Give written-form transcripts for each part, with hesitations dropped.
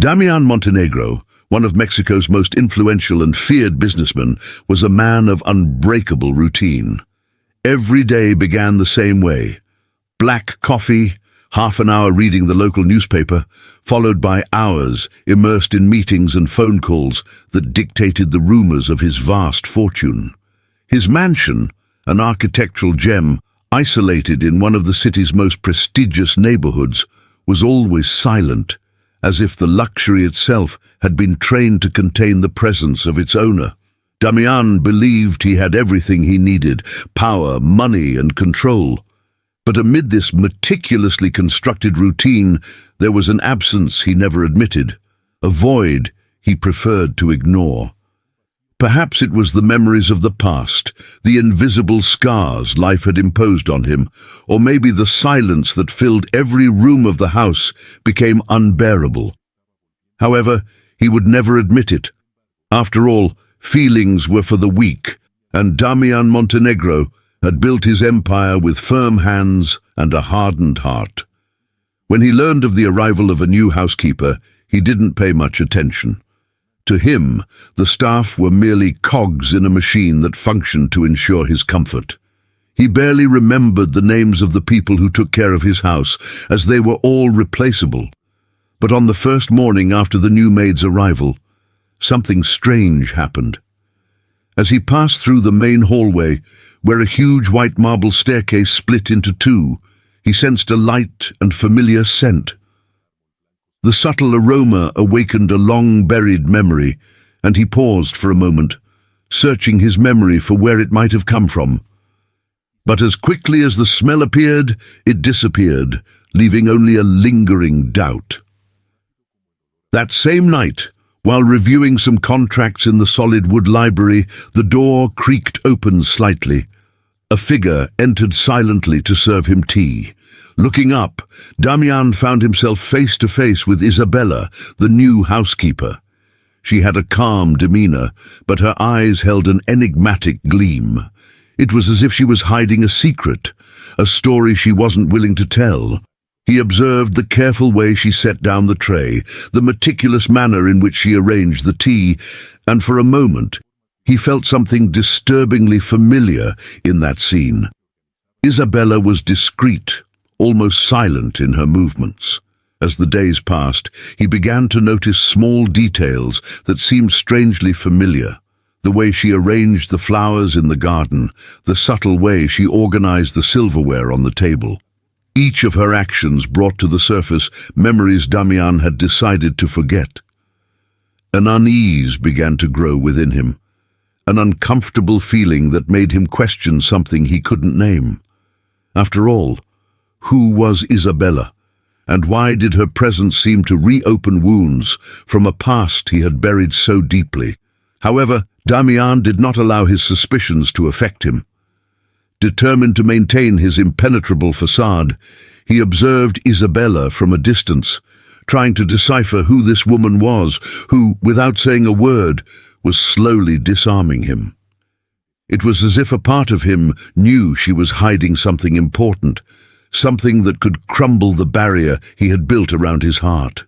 Damián Montenegro, one of Mexico's most influential and feared businessmen, was a man of unbreakable routine. Every day began the same way. Black coffee, half an hour reading the local newspaper, followed by hours immersed in meetings and phone calls that dictated the rumors of his vast fortune. His mansion, an architectural gem, isolated in one of the city's most prestigious neighborhoods, was always silent, as if the luxury itself had been trained to contain the presence of its owner. Damián believed he had everything he needed: power, money, and control. But amid this meticulously constructed routine, there was an absence he never admitted, a void he preferred to ignore. Perhaps it was the memories of the past, the invisible scars life had imposed on him, or maybe the silence that filled every room of the house became unbearable. However, he would never admit it. After all, feelings were for the weak, and Damián Montenegro had built his empire with firm hands and a hardened heart. When he learned of the arrival of a new housekeeper, he didn't pay much attention. To him, the staff were merely cogs in a machine that functioned to ensure his comfort. He barely remembered the names of the people who took care of his house, as they were all replaceable. But on the first morning after the new maid's arrival, something strange happened. As he passed through the main hallway, where a huge white marble staircase split into two, he sensed a light and familiar scent. The subtle aroma awakened a long-buried memory, and he paused for a moment, searching his memory for where it might have come from. But as quickly as the smell appeared, it disappeared, leaving only a lingering doubt. That same night, while reviewing some contracts in the solid wood library, the door creaked open slightly. A figure entered silently to serve him tea. Looking up, Damián found himself face to face with Isabella, the new housekeeper. She had a calm demeanor, but her eyes held an enigmatic gleam. It was as if she was hiding a secret, a story she wasn't willing to tell. He observed the careful way she set down the tray, the meticulous manner in which she arranged the tea, and for a moment, he felt something disturbingly familiar in that scene. Isabella was discreet, almost silent in her movements. As the days passed, he began to notice small details that seemed strangely familiar. The way she arranged the flowers in the garden, the subtle way she organized the silverware on the table. Each of her actions brought to the surface memories Damián had decided to forget. An unease began to grow within him, an uncomfortable feeling that made him question something he couldn't name. After all, who was Isabella, and why did her presence seem to reopen wounds from a past he had buried so deeply? However, Damián did not allow his suspicions to affect him. Determined to maintain his impenetrable facade, he observed Isabella from a distance, trying to decipher who this woman was, who, without saying a word, was slowly disarming him. It was as if a part of him knew she was hiding something important, something that could crumble the barrier he had built around his heart.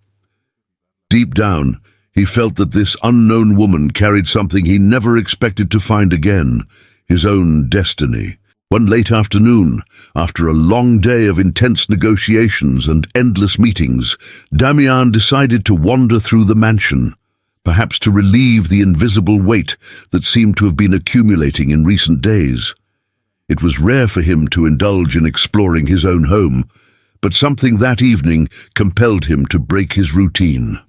Deep down, he felt that this unknown woman carried something he never expected to find again, his own destiny. One late afternoon, after a long day of intense negotiations and endless meetings, Damián decided to wander through the mansion, perhaps to relieve the invisible weight that seemed to have been accumulating in recent days. It was rare for him to indulge in exploring his own home, but something that evening compelled him to break his routine.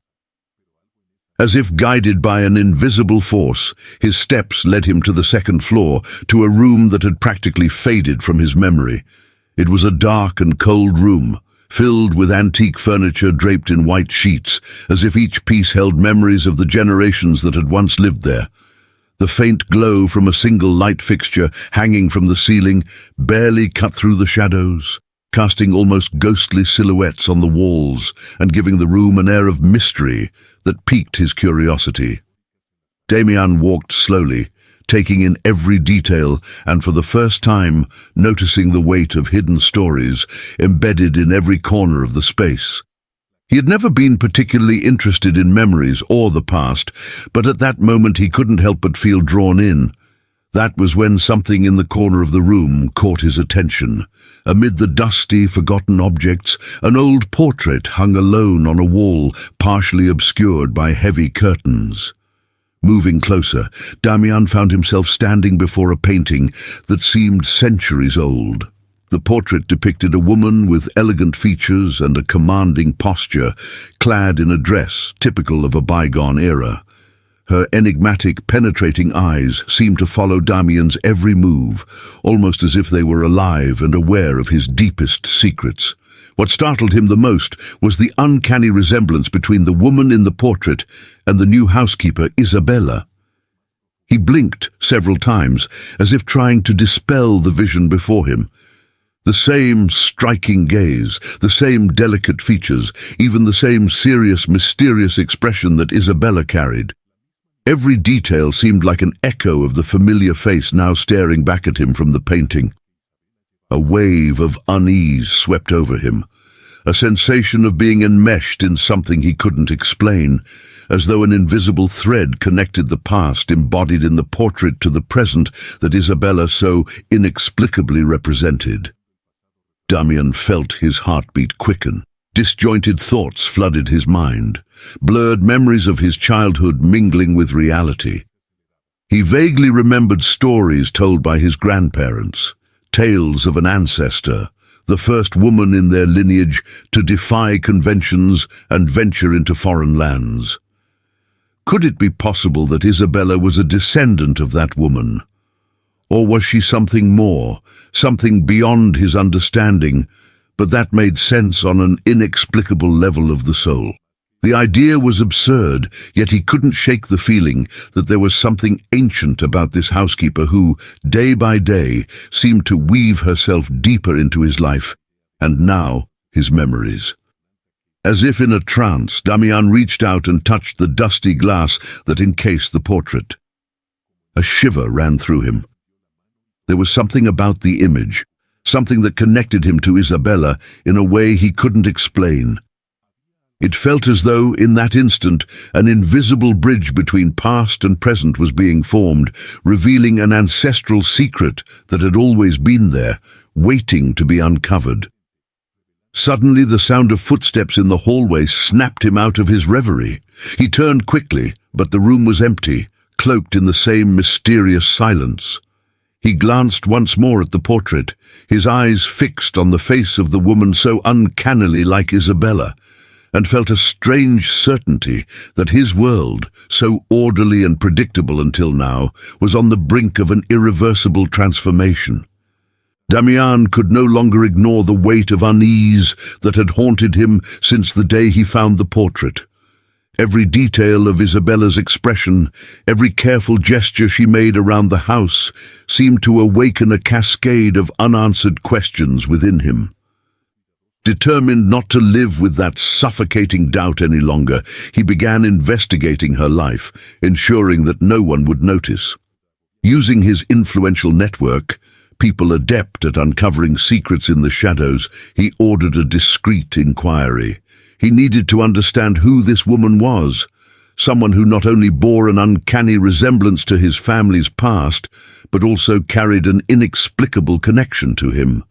As if guided by an invisible force, his steps led him to the second floor, to a room that had practically faded from his memory. It was a dark and cold room, filled with antique furniture draped in white sheets, as if each piece held memories of the generations that had once lived there. The faint glow from a single light fixture hanging from the ceiling barely cut through the shadows, casting almost ghostly silhouettes on the walls and giving the room an air of mystery that piqued his curiosity. Damián walked slowly, taking in every detail and for the first time noticing the weight of hidden stories embedded in every corner of the space. He had never been particularly interested in memories or the past, but at that moment he couldn't help but feel drawn in. That was when something in the corner of the room caught his attention. Amid the dusty, forgotten objects, an old portrait hung alone on a wall, partially obscured by heavy curtains. Moving closer, Damián found himself standing before a painting that seemed centuries old. The portrait depicted a woman with elegant features and a commanding posture, clad in a dress typical of a bygone era. Her enigmatic, penetrating eyes seemed to follow Damián's every move, almost as if they were alive and aware of his deepest secrets. What startled him the most was the uncanny resemblance between the woman in the portrait and the new housekeeper, Isabella. He blinked several times, as if trying to dispel the vision before him. The same striking gaze, the same delicate features, even the same serious, mysterious expression that Isabella carried. Every detail seemed like an echo of the familiar face now staring back at him from the painting. A wave of unease swept over him, a sensation of being enmeshed in something he couldn't explain, as though an invisible thread connected the past embodied in the portrait to the present that Isabella so inexplicably represented. Damián felt his heartbeat quicken. Disjointed thoughts flooded his mind, blurred memories of his childhood mingling with reality. He vaguely remembered stories told by his grandparents, tales of an ancestor, the first woman in their lineage to defy conventions and venture into foreign lands. Could it be possible that Isabella was a descendant of that woman? Or was she something more, something beyond his understanding, but that made sense on an inexplicable level of the soul? The idea was absurd, yet he couldn't shake the feeling that there was something ancient about this housekeeper who, day by day, seemed to weave herself deeper into his life, and now his memories. As if in a trance, Damián reached out and touched the dusty glass that encased the portrait. A shiver ran through him. There was something about the image, something that connected him to Isabella in a way he couldn't explain. It felt as though, in that instant, an invisible bridge between past and present was being formed, revealing an ancestral secret that had always been there, waiting to be uncovered. Suddenly, the sound of footsteps in the hallway snapped him out of his reverie. He turned quickly, but the room was empty, cloaked in the same mysterious silence. He glanced once more at the portrait, his eyes fixed on the face of the woman so uncannily like Isabella, and felt a strange certainty that his world, so orderly and predictable until now, was on the brink of an irreversible transformation. Damián could no longer ignore the weight of unease that had haunted him since the day he found the portrait. Every detail of Isabella's expression, every careful gesture she made around the house, seemed to awaken a cascade of unanswered questions within him. Determined not to live with that suffocating doubt any longer, he began investigating her life, ensuring that no one would notice. Using his influential network, people adept at uncovering secrets in the shadows, he ordered a discreet inquiry. He needed to understand who this woman was, someone who not only bore an uncanny resemblance to his family's past, but also carried an inexplicable connection to him.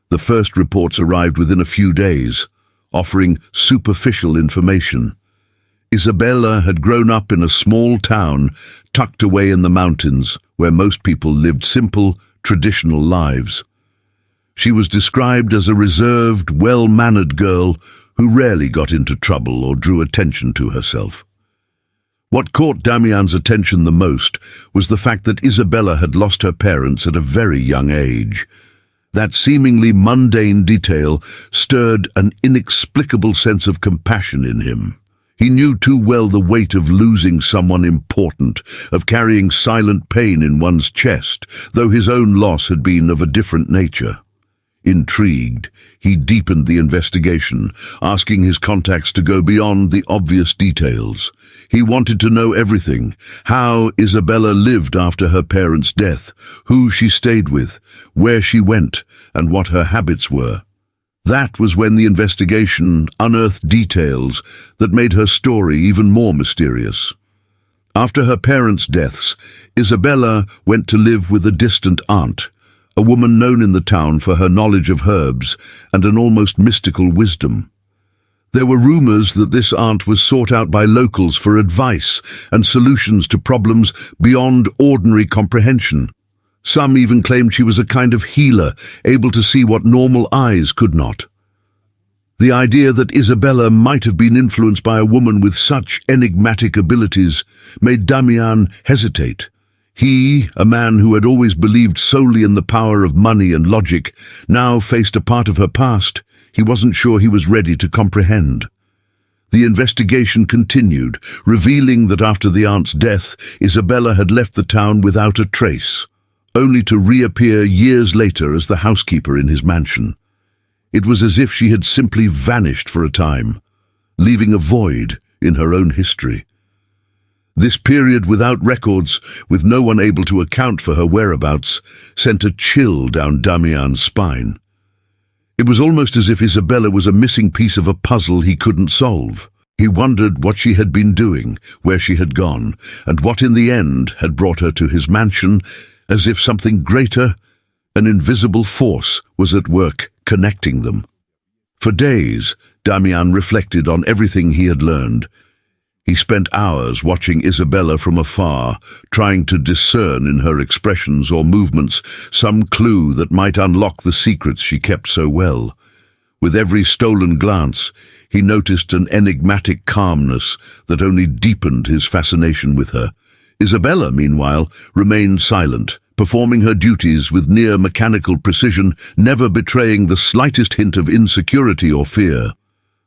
The first reports arrived within a few days, offering superficial information. Isabella had grown up in a small town tucked away in the mountains, where most people lived simple, traditional lives. She was described as a reserved, well-mannered girl who rarely got into trouble or drew attention to herself. What caught Damián's attention the most was the fact that Isabella had lost her parents at a very young age. That seemingly mundane detail stirred an inexplicable sense of compassion in him. He knew too well the weight of losing someone important, of carrying silent pain in one's chest, though his own loss had been of a different nature. Intrigued, he deepened the investigation, asking his contacts to go beyond the obvious details. He wanted to know everything: how Isabella lived after her parents' death, who she stayed with, where she went, and what her habits were. That was when the investigation unearthed details that made her story even more mysterious. After her parents' deaths, Isabella went to live with a distant aunt, a woman known in the town for her knowledge of herbs and an almost mystical wisdom. There were rumors that this aunt was sought out by locals for advice and solutions to problems beyond ordinary comprehension. Some even claimed she was a kind of healer, able to see what normal eyes could not. The idea that Isabella might have been influenced by a woman with such enigmatic abilities made Damián hesitate. He, a man who had always believed solely in the power of money and logic, now faced a part of her past he wasn't sure he was ready to comprehend. The investigation continued, revealing that after the aunt's death, Isabella had left the town without a trace, only to reappear years later as the housekeeper in his mansion. It was as if she had simply vanished for a time, leaving a void in her own history. This period without records, with no one able to account for her whereabouts, sent a chill down Damián's spine. It was almost as if Isabella was a missing piece of a puzzle he couldn't solve. He wondered what she had been doing, where she had gone, and what in the end had brought her to his mansion, as if something greater, an invisible force, was at work connecting them. For days, Damián reflected on everything he had learned. He spent hours watching Isabella from afar, trying to discern in her expressions or movements some clue that might unlock the secrets she kept so well. With every stolen glance, he noticed an enigmatic calmness that only deepened his fascination with her. Isabella, meanwhile, remained silent, performing her duties with near mechanical precision, never betraying the slightest hint of insecurity or fear.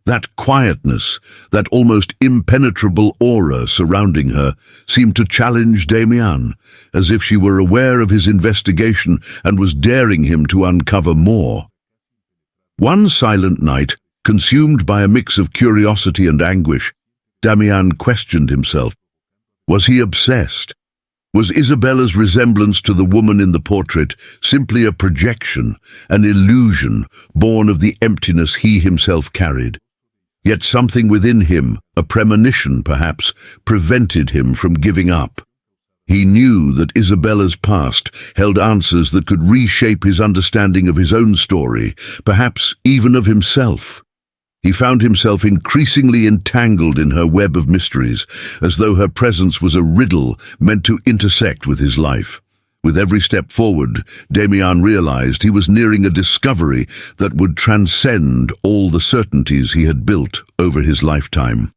That quietness, that almost impenetrable aura surrounding her, seemed to challenge Damián, as if she were aware of his investigation and was daring him to uncover more. One silent night, consumed by a mix of curiosity and anguish, Damián questioned himself. Was he obsessed? Was Isabella's resemblance to the woman in the portrait simply a projection, an illusion born of the emptiness he himself carried? Yet something within him, a premonition perhaps, prevented him from giving up. He knew that Isabella's past held answers that could reshape his understanding of his own story, perhaps even of himself. He found himself increasingly entangled in her web of mysteries, as though her presence was a riddle meant to intersect with his life. With every step forward, Damián realized he was nearing a discovery that would transcend all the certainties he had built over his lifetime.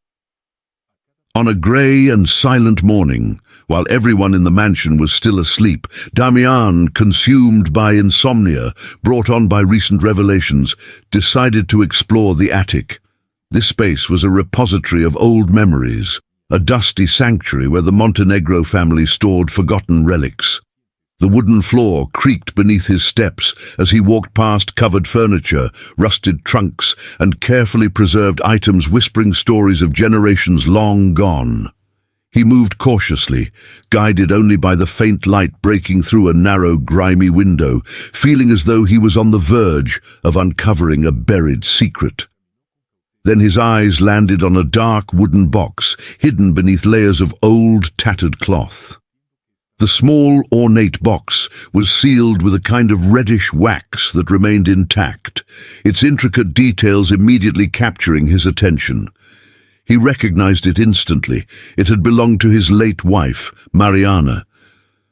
On a grey and silent morning, while everyone in the mansion was still asleep, Damián, consumed by insomnia, brought on by recent revelations, decided to explore the attic. This space was a repository of old memories, a dusty sanctuary where the Montenegro family stored forgotten relics. The wooden floor creaked beneath his steps as he walked past covered furniture, rusted trunks, and carefully preserved items whispering stories of generations long gone. He moved cautiously, guided only by the faint light breaking through a narrow, grimy window, feeling as though he was on the verge of uncovering a buried secret. Then his eyes landed on a dark wooden box, hidden beneath layers of old, tattered cloth. The small, ornate box was sealed with a kind of reddish wax that remained intact, its intricate details immediately capturing his attention. He recognized it instantly. It had belonged to his late wife, Mariana.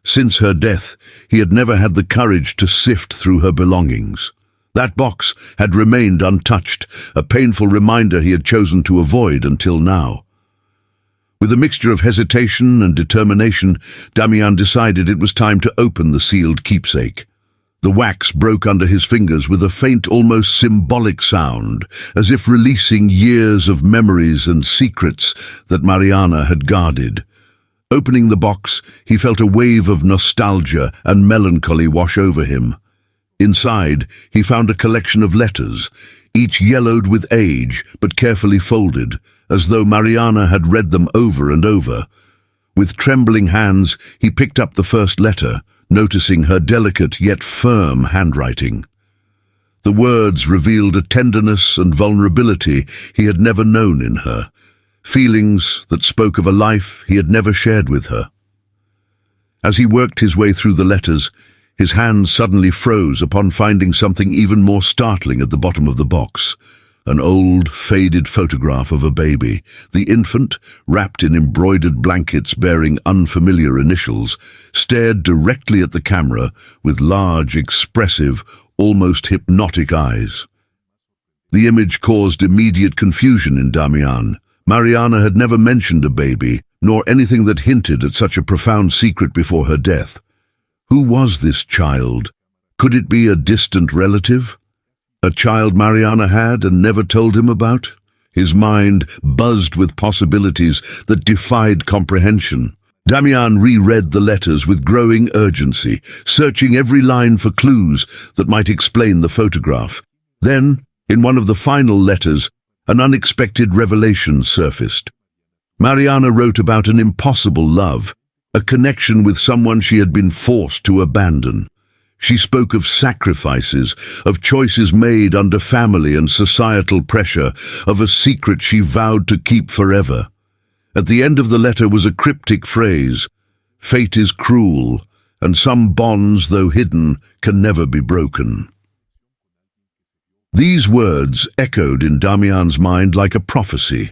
Since her death, he had never had the courage to sift through her belongings. That box had remained untouched, a painful reminder he had chosen to avoid until now. With a mixture of hesitation and determination, Damián decided it was time to open the sealed keepsake. The wax broke under his fingers with a faint, almost symbolic sound, as if releasing years of memories and secrets that Mariana had guarded. Opening the box, he felt a wave of nostalgia and melancholy wash over him. Inside, he found a collection of letters, each yellowed with age but carefully folded, as though Mariana had read them over and over. With trembling hands, he picked up the first letter, noticing her delicate yet firm handwriting. The words revealed a tenderness and vulnerability he had never known in her, feelings that spoke of a life he had never shared with her. As he worked his way through the letters, his hands suddenly froze upon finding something even more startling at the bottom of the box. An old, faded photograph of a baby. The infant, wrapped in embroidered blankets bearing unfamiliar initials, stared directly at the camera with large, expressive, almost hypnotic eyes. The image caused immediate confusion in Damián. Mariana had never mentioned a baby, nor anything that hinted at such a profound secret before her death. Who was this child? Could it be a distant relative? A child Mariana had and never told him about? His mind buzzed with possibilities that defied comprehension. Damián reread the letters with growing urgency, searching every line for clues that might explain the photograph. Then, in one of the final letters, an unexpected revelation surfaced. Mariana wrote about an impossible love, a connection with someone she had been forced to abandon. She spoke of sacrifices, of choices made under family and societal pressure, of a secret she vowed to keep forever. At the end of the letter was a cryptic phrase, "Fate is cruel, and some bonds, though hidden, can never be broken." These words echoed in Damián's mind like a prophecy.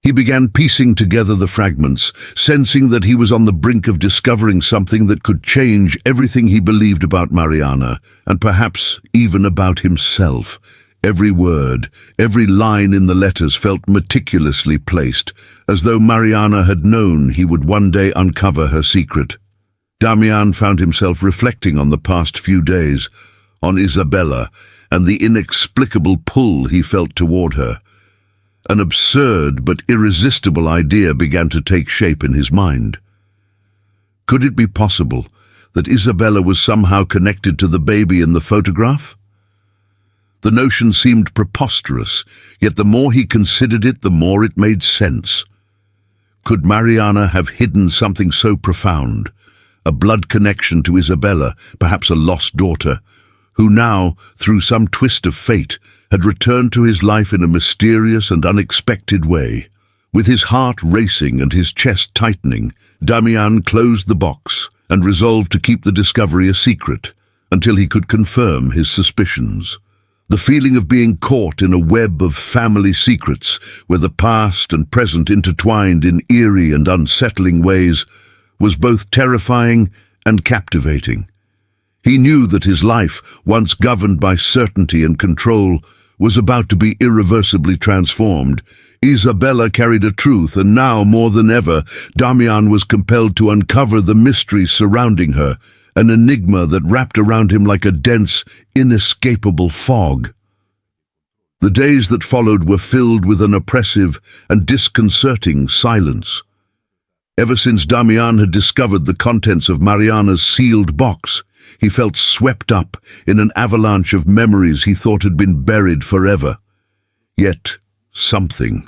He began piecing together the fragments, sensing that he was on the brink of discovering something that could change everything he believed about Mariana, and perhaps even about himself. Every word, every line in the letters felt meticulously placed, as though Mariana had known he would one day uncover her secret. Damián found himself reflecting on the past few days, on Isabella, and the inexplicable pull he felt toward her. An absurd but irresistible idea began to take shape in his mind. Could it be possible that Isabella was somehow connected to the baby in the photograph? The notion seemed preposterous, yet the more he considered it, the more it made sense. Could Mariana have hidden something so profound? A blood connection to Isabella, perhaps a lost daughter, who now, through some twist of fate, had returned to his life in a mysterious and unexpected way. With his heart racing and his chest tightening, Damián closed the box and resolved to keep the discovery a secret until he could confirm his suspicions. The feeling of being caught in a web of family secrets, where the past and present intertwined in eerie and unsettling ways, was both terrifying and captivating. He knew that his life, once governed by certainty and control, was about to be irreversibly transformed. Isabella carried a truth, and now, more than ever, Damián was compelled to uncover the mystery surrounding her, an enigma that wrapped around him like a dense, inescapable fog. The days that followed were filled with an oppressive and disconcerting silence. Ever since Damián had discovered the contents of Mariana's sealed box, he felt swept up in an avalanche of memories he thought had been buried forever. Yet something,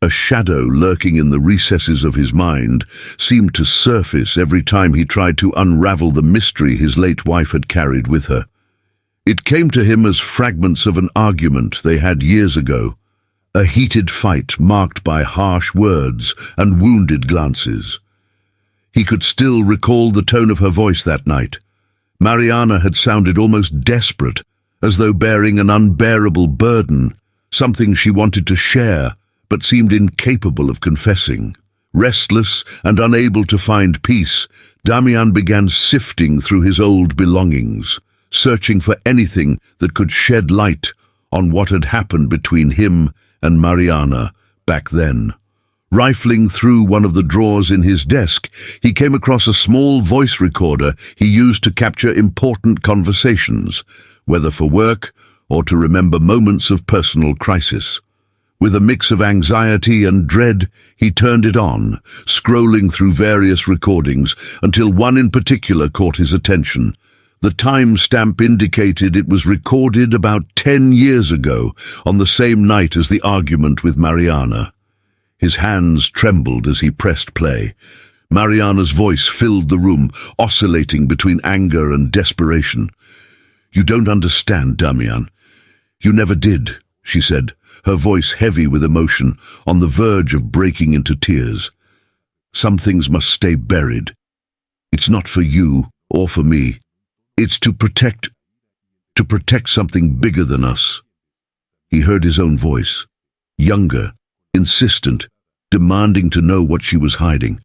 a shadow lurking in the recesses of his mind, seemed to surface every time he tried to unravel the mystery his late wife had carried with her. It came to him as fragments of an argument they had years ago, a heated fight marked by harsh words and wounded glances. He could still recall the tone of her voice that night. Mariana had sounded almost desperate, as though bearing an unbearable burden, something she wanted to share, but seemed incapable of confessing. Restless and unable to find peace, Damián began sifting through his old belongings, searching for anything that could shed light on what had happened between him and Mariana back then. Rifling through one of the drawers in his desk, he came across a small voice recorder he used to capture important conversations, whether for work or to remember moments of personal crisis. With a mix of anxiety and dread, he turned it on, scrolling through various recordings until one in particular caught his attention. The timestamp indicated it was recorded about 10 years ago, on the same night as the argument with Mariana. His hands trembled as he pressed play. Mariana's voice filled the room, oscillating between anger and desperation. "You don't understand, Damián. You never did," she said, her voice heavy with emotion, on the verge of breaking into tears. "Some things must stay buried. It's not for you or for me. It's to protect something bigger than us." He heard his own voice, younger, insistent, demanding to know what she was hiding.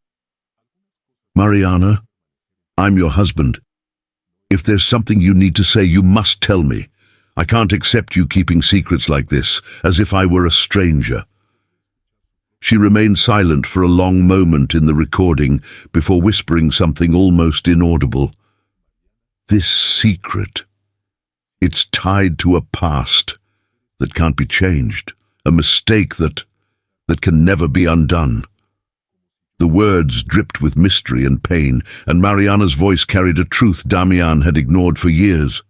"Mariana, I'm your husband. If there's something you need to say, you must tell me. I can't accept you keeping secrets like this, as if I were a stranger." She remained silent for a long moment in the recording before whispering something almost inaudible. "This secret. It's tied to a past that can't be changed, a mistake that can never be undone." The words dripped with mystery and pain, and Mariana's voice carried a truth Damián had ignored for years.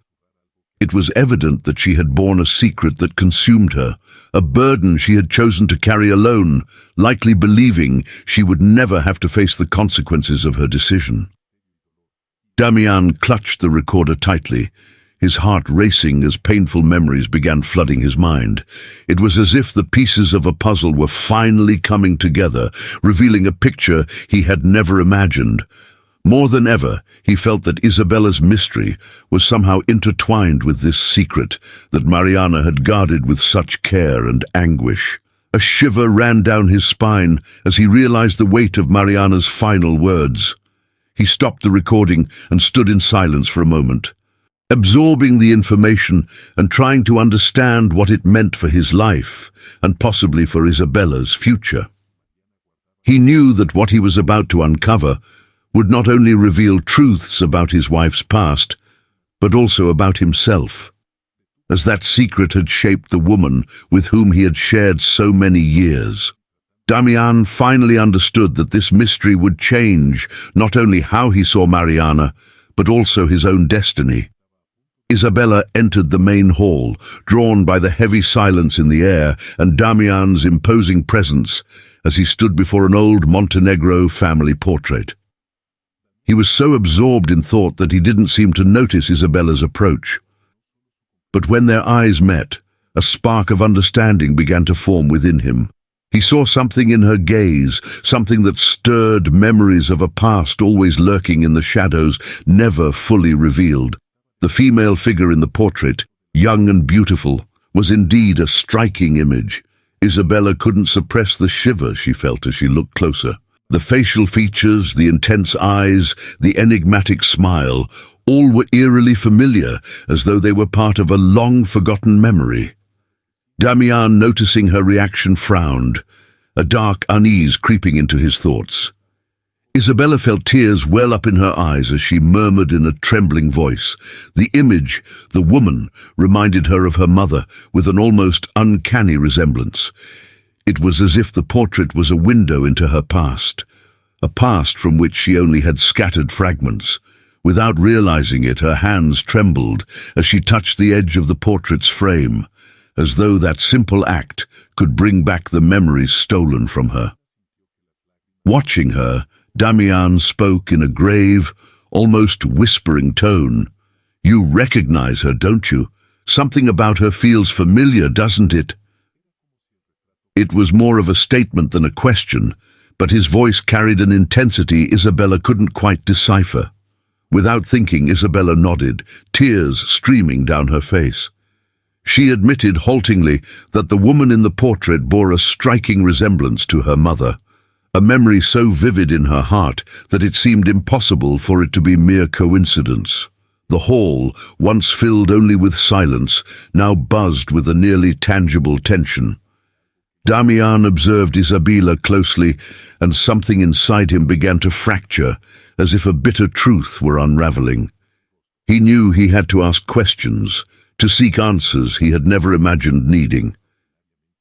It was evident that she had borne a secret that consumed her, a burden she had chosen to carry alone, likely believing she would never have to face the consequences of her decision. Damián clutched the recorder tightly, his heart racing as painful memories began flooding his mind. It was as if the pieces of a puzzle were finally coming together, revealing a picture he had never imagined. More than ever, he felt that Isabella's mystery was somehow intertwined with this secret that Mariana had guarded with such care and anguish. A shiver ran down his spine as he realized the weight of Mariana's final words. He stopped the recording and stood in silence for a moment, absorbing the information and trying to understand what it meant for his life and possibly for Isabella's future. He knew that what he was about to uncover would not only reveal truths about his wife's past, but also about himself, as that secret had shaped the woman with whom he had shared so many years. Damián finally understood that this mystery would change not only how he saw Mariana, but also his own destiny. Isabella entered the main hall, drawn by the heavy silence in the air and Damián's imposing presence as he stood before an old Montenegro family portrait. He was so absorbed in thought that he didn't seem to notice Isabella's approach. But when their eyes met, a spark of understanding began to form within him. He saw something in her gaze, something that stirred memories of a past always lurking in the shadows, never fully revealed. The female figure in the portrait, young and beautiful, was indeed a striking image. Isabella couldn't suppress the shiver she felt as she looked closer. The facial features, the intense eyes, the enigmatic smile, all were eerily familiar, as though they were part of a long-forgotten memory. Damián, noticing her reaction, frowned, a dark unease creeping into his thoughts. Isabella felt tears well up in her eyes as she murmured in a trembling voice. The image, the woman, reminded her of her mother with an almost uncanny resemblance. It was as if the portrait was a window into her past, a past from which she only had scattered fragments. Without realizing it, her hands trembled as she touched the edge of the portrait's frame, as though that simple act could bring back the memories stolen from her. Watching her, Damián spoke in a grave, almost whispering tone. "You recognize her, don't you? Something about her feels familiar, doesn't it?" It was more of a statement than a question, but his voice carried an intensity Isabella couldn't quite decipher. Without thinking, Isabella nodded, tears streaming down her face. She admitted haltingly that the woman in the portrait bore a striking resemblance to her mother, a memory so vivid in her heart that it seemed impossible for it to be mere coincidence. The hall, once filled only with silence, now buzzed with a nearly tangible tension. Damián observed Isabella closely, and something inside him began to fracture, as if a bitter truth were unraveling. He knew he had to ask questions, to seek answers he had never imagined needing.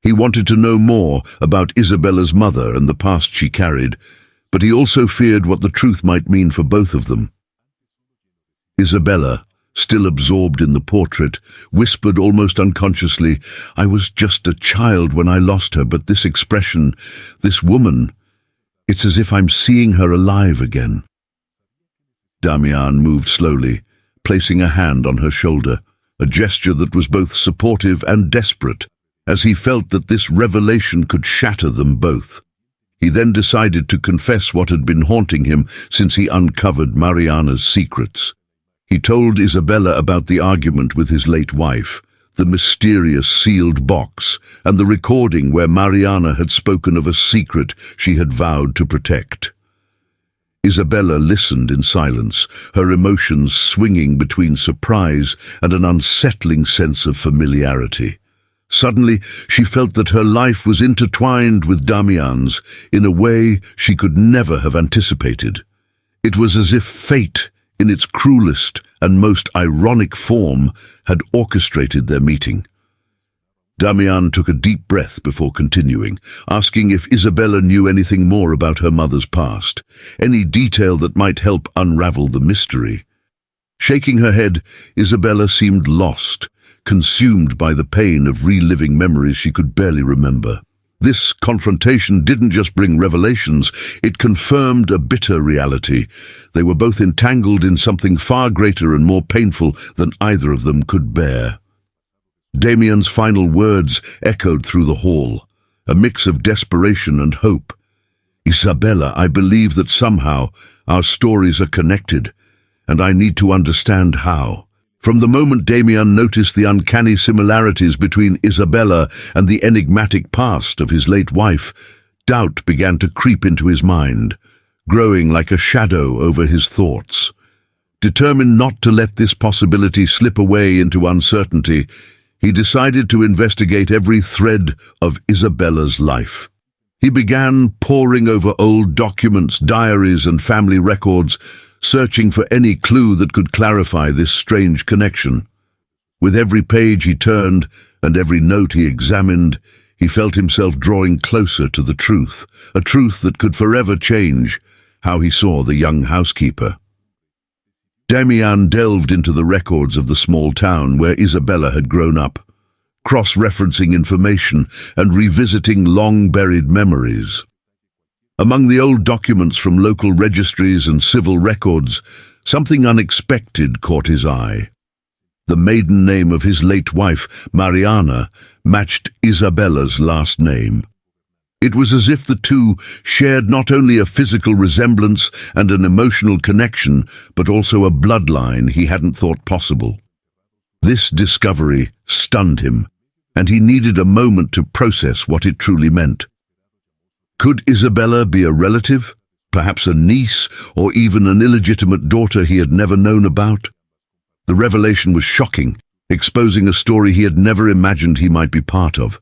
He wanted to know more about Isabella's mother and the past she carried, but he also feared what the truth might mean for both of them. Isabella, still absorbed in the portrait, whispered almost unconsciously, "I was just a child when I lost her, but this expression, this woman, it's as if I'm seeing her alive again." Damián moved slowly, placing a hand on her shoulder, a gesture that was both supportive and desperate, as he felt that this revelation could shatter them both. He then decided to confess what had been haunting him since he uncovered Mariana's secrets. He told Isabella about the argument with his late wife, the mysterious sealed box, and the recording where Mariana had spoken of a secret she had vowed to protect. Isabella listened in silence, her emotions swinging between surprise and an unsettling sense of familiarity. Suddenly, she felt that her life was intertwined with Damián's in a way she could never have anticipated. It was as if fate, in its cruelest and most ironic form, had orchestrated their meeting. Damián took a deep breath before continuing, asking if Isabella knew anything more about her mother's past, any detail that might help unravel the mystery. Shaking her head, Isabella seemed lost, consumed by the pain of reliving memories she could barely remember. This confrontation didn't just bring revelations, it confirmed a bitter reality. They were both entangled in something far greater and more painful than either of them could bear. Damián's final words echoed through the hall, a mix of desperation and hope. "Isabella, I believe that somehow our stories are connected, and I need to understand how." From the moment Damián noticed the uncanny similarities between Isabella and the enigmatic past of his late wife, doubt began to creep into his mind, growing like a shadow over his thoughts. Determined not to let this possibility slip away into uncertainty, he decided to investigate every thread of Isabella's life. He began poring over old documents, diaries, and family records, searching for any clue that could clarify this strange connection. With every page he turned and every note he examined, he felt himself drawing closer to the truth, a truth that could forever change how he saw the young housekeeper. Damián delved into the records of the small town where Isabella had grown up, cross-referencing information and revisiting long-buried memories. Among the old documents from local registries and civil records, something unexpected caught his eye. The maiden name of his late wife, Mariana, matched Isabella's last name. It was as if the two shared not only a physical resemblance and an emotional connection, but also a bloodline he hadn't thought possible. This discovery stunned him, and he needed a moment to process what it truly meant. Could Isabella be a relative, perhaps a niece, or even an illegitimate daughter he had never known about? The revelation was shocking, exposing a story he had never imagined he might be part of.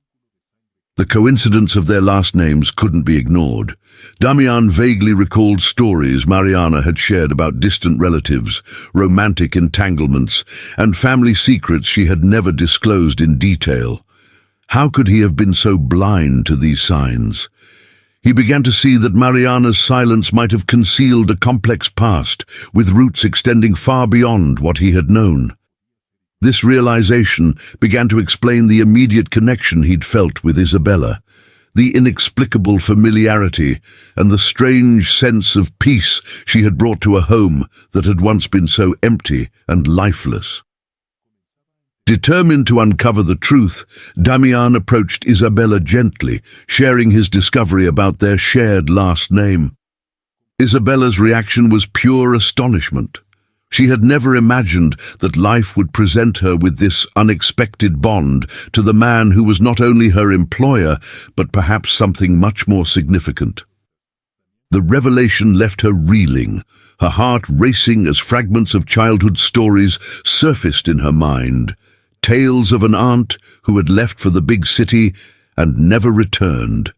The coincidence of their last names couldn't be ignored. Damián vaguely recalled stories Mariana had shared about distant relatives, romantic entanglements, and family secrets she had never disclosed in detail. How could he have been so blind to these signs? He began to see that Mariana's silence might have concealed a complex past, with roots extending far beyond what he had known. This realization began to explain the immediate connection he'd felt with Isabella, the inexplicable familiarity, and the strange sense of peace she had brought to a home that had once been so empty and lifeless. Determined to uncover the truth, Damián approached Isabella gently, sharing his discovery about their shared last name. Isabella's reaction was pure astonishment. She had never imagined that life would present her with this unexpected bond to the man who was not only her employer, but perhaps something much more significant. The revelation left her reeling, her heart racing as fragments of childhood stories surfaced in her mind. Tales of an aunt who had left for the big city and never returned.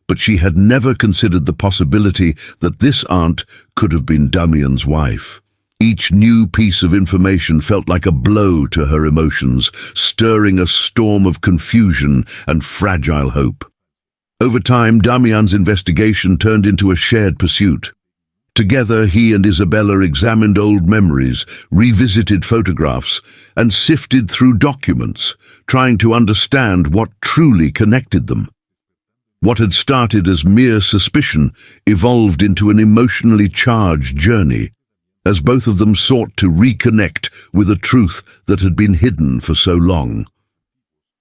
But she had never considered the possibility that this aunt could have been Damián's wife. Each new piece of information felt like a blow to her emotions, stirring a storm of confusion and fragile hope. Over time, Damián's investigation turned into a shared pursuit. Together, he and Isabella examined old memories, revisited photographs, and sifted through documents, trying to understand what truly connected them. What had started as mere suspicion evolved into an emotionally charged journey. as both of them sought to reconnect with a truth that had been hidden for so long.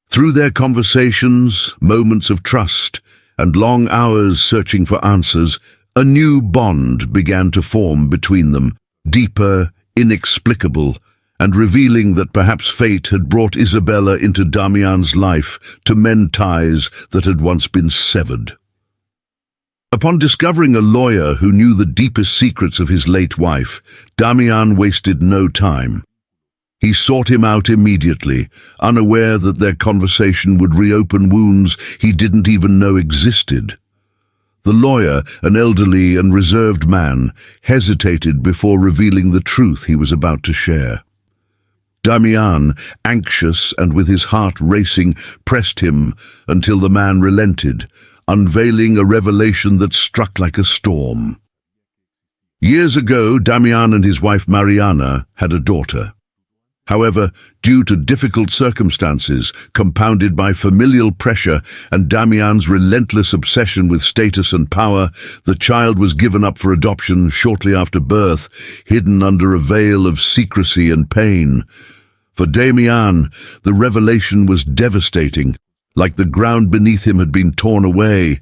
Through their conversations, moments of trust, and long hours searching for answers, a new bond began to form between them, deeper, inexplicable, and revealing that perhaps fate had brought Isabella into Damián's life to mend ties that had once been severed. Upon discovering a lawyer who knew the deepest secrets of his late wife, Damián wasted no time. He sought him out immediately, unaware that their conversation would reopen wounds he didn't even know existed. The lawyer, an elderly and reserved man, hesitated before revealing the truth he was about to share. Damián, anxious and with his heart racing, pressed him until the man relented, unveiling a revelation that struck like a storm. Years ago, Damián and his wife Mariana had a daughter. However, due to difficult circumstances, compounded by familial pressure and Damián's relentless obsession with status and power, the child was given up for adoption shortly after birth, hidden under a veil of secrecy and pain. For Damián, the revelation was devastating, like the ground beneath him had been torn away.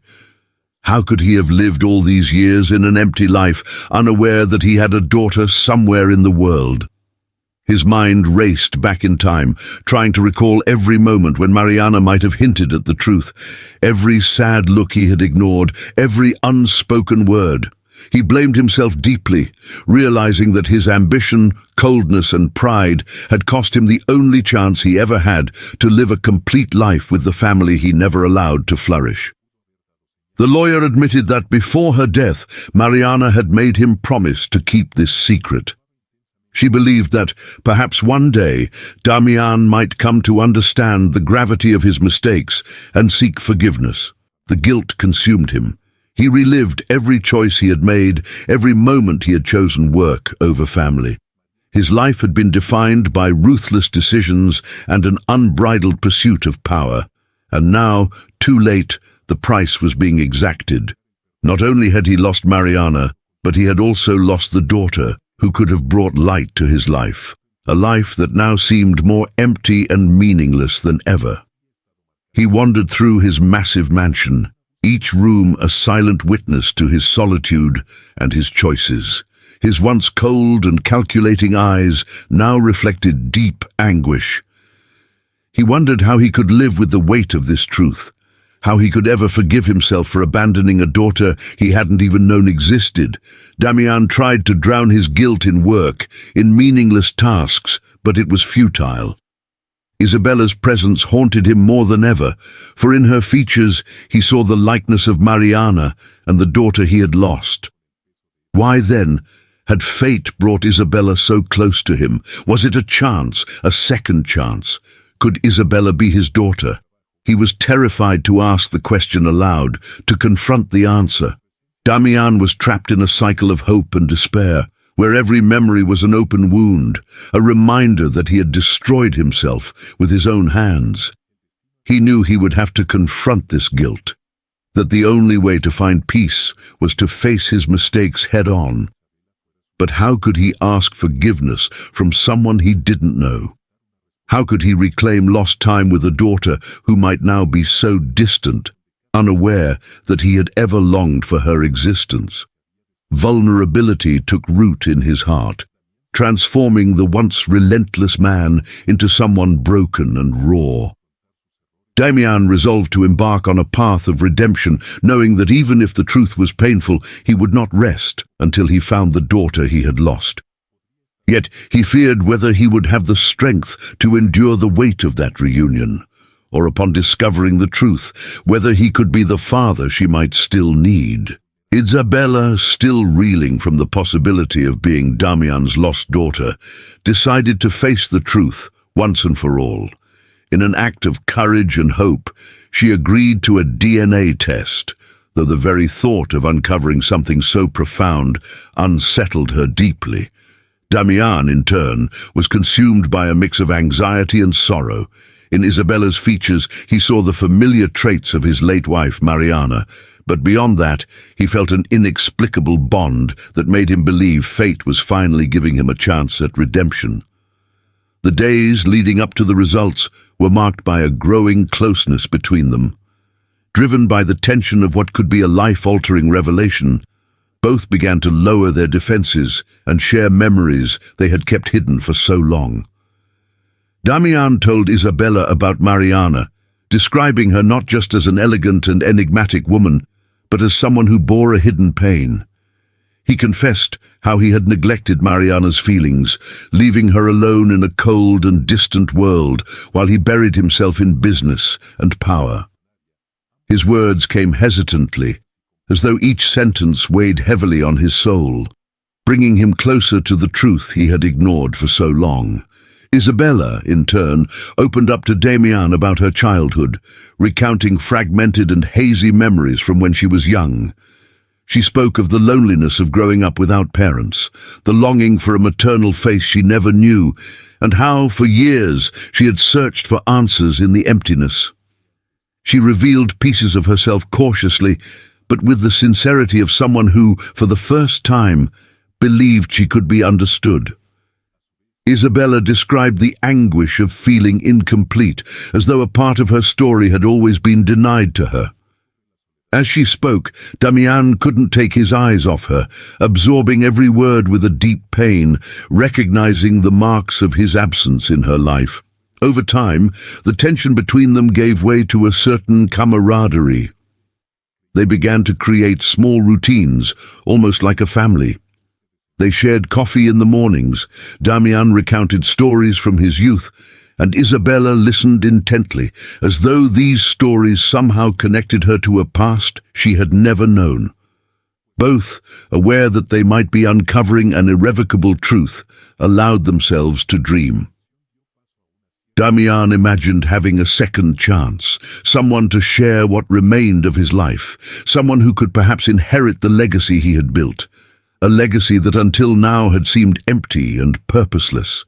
How could he have lived all these years in an empty life, unaware that he had a daughter somewhere in the world? His mind raced back in time, trying to recall every moment when Mariana might have hinted at the truth, every sad look he had ignored, every unspoken word. He blamed himself deeply, realizing that his ambition, coldness, and pride had cost him the only chance he ever had to live a complete life with the family he never allowed to flourish. The lawyer admitted that before her death, Mariana had made him promise to keep this secret. She believed that, perhaps one day, Damián might come to understand the gravity of his mistakes and seek forgiveness. The guilt consumed him. He relived every choice he had made, every moment he had chosen work over family. His life had been defined by ruthless decisions and an unbridled pursuit of power. And now, too late, the price was being exacted. Not only had he lost Mariana, but he had also lost the daughter who could have brought light to his life, a life that now seemed more empty and meaningless than ever. He wandered through his massive mansion, each room a silent witness to his solitude and his choices. His once cold and calculating eyes now reflected deep anguish. He wondered how he could live with the weight of this truth, how he could ever forgive himself for abandoning a daughter he hadn't even known existed. Damián tried to drown his guilt in work, in meaningless tasks, but it was futile. Isabella's presence haunted him more than ever, for in her features he saw the likeness of Mariana and the daughter he had lost. Why then had fate brought Isabella so close to him? Was it a chance, a second chance? Could Isabella be his daughter? He was terrified to ask the question aloud, to confront the answer. Damián was trapped in a cycle of hope and despair, where every memory was an open wound, a reminder that he had destroyed himself with his own hands. He knew he would have to confront this guilt, that the only way to find peace was to face his mistakes head-on. But how could he ask forgiveness from someone he didn't know? How could he reclaim lost time with a daughter who might now be so distant, unaware that he had ever longed for her existence? Vulnerability took root in his heart, transforming the once relentless man into someone broken and raw. Damián resolved to embark on a path of redemption, knowing that even if the truth was painful, he would not rest until he found the daughter he had lost. Yet he feared whether he would have the strength to endure the weight of that reunion, or upon discovering the truth, whether he could be the father she might still need. Isabella, still reeling from the possibility of being Damián's lost daughter, decided to face the truth once and for all. In an act of courage and hope, she agreed to a DNA test, though the very thought of uncovering something so profound unsettled her deeply. Damián, in turn, was consumed by a mix of anxiety and sorrow. In Isabella's features, he saw the familiar traits of his late wife, Mariana, But beyond that, he felt an inexplicable bond that made him believe fate was finally giving him a chance at redemption. The days leading up to the results were marked by a growing closeness between them. Driven by the tension of what could be a life-altering revelation, both began to lower their defenses and share memories they had kept hidden for so long. Damián told Isabella about Mariana, describing her not just as an elegant and enigmatic woman, but as someone who bore a hidden pain. He confessed how he had neglected Mariana's feelings, leaving her alone in a cold and distant world while he buried himself in business and power. His words came hesitantly, as though each sentence weighed heavily on his soul, bringing him closer to the truth he had ignored for so long. Isabella, in turn, opened up to Damián about her childhood, recounting fragmented and hazy memories from when she was young. She spoke of the loneliness of growing up without parents, the longing for a maternal face she never knew, and how, for years, she had searched for answers in the emptiness. She revealed pieces of herself cautiously, but with the sincerity of someone who, for the first time, believed she could be understood. Isabella described the anguish of feeling incomplete, as though a part of her story had always been denied to her. As she spoke, Damián couldn't take his eyes off her, absorbing every word with a deep pain, recognizing the marks of his absence in her life. Over time, the tension between them gave way to a certain camaraderie. They began to create small routines, almost like a family. They shared coffee in the mornings. Damián recounted stories from his youth, and Isabella listened intently, as though these stories somehow connected her to a past she had never known. Both, aware that they might be uncovering an irrevocable truth, allowed themselves to dream. Damián imagined having a second chance, someone to share what remained of his life, someone who could perhaps inherit the legacy he had built, a legacy that until now had seemed empty and purposeless.